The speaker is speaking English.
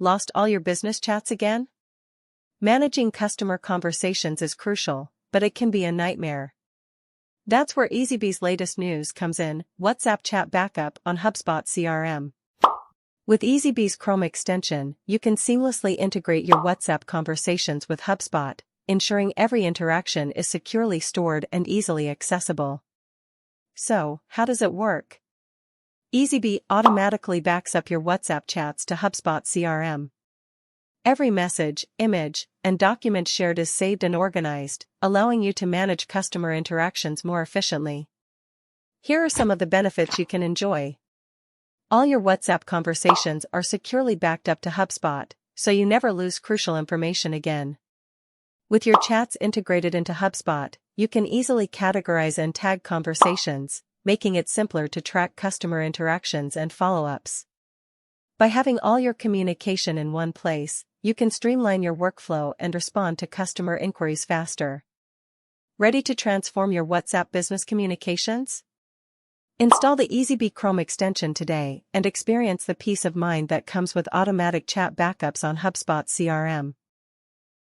Lost all your business chats again? Managing customer conversations is crucial, but it can be a nightmare. That's where Eazybe's latest news comes in: WhatsApp chat backup on HubSpot CRM. With Eazybe Chrome Extension, you can seamlessly integrate your WhatsApp conversations with HubSpot, ensuring every interaction is securely stored and easily accessible. So, how does it work? Eazybe automatically backs up your WhatsApp chats to HubSpot CRM. Every message, image, and document shared is saved and organized, allowing you to manage customer interactions more efficiently. Here are some of the benefits you can enjoy. All your WhatsApp conversations are securely backed up to HubSpot, so you never lose crucial information again. With your chats integrated into HubSpot, you can easily categorize and tag conversations, making it simpler to track customer interactions and follow-ups. By having all your communication in one place, you can streamline your workflow and respond to customer inquiries faster. Ready to transform your WhatsApp business communications? Install the Eazybe Chrome extension today and experience the peace of mind that comes with automatic chat backups on HubSpot CRM.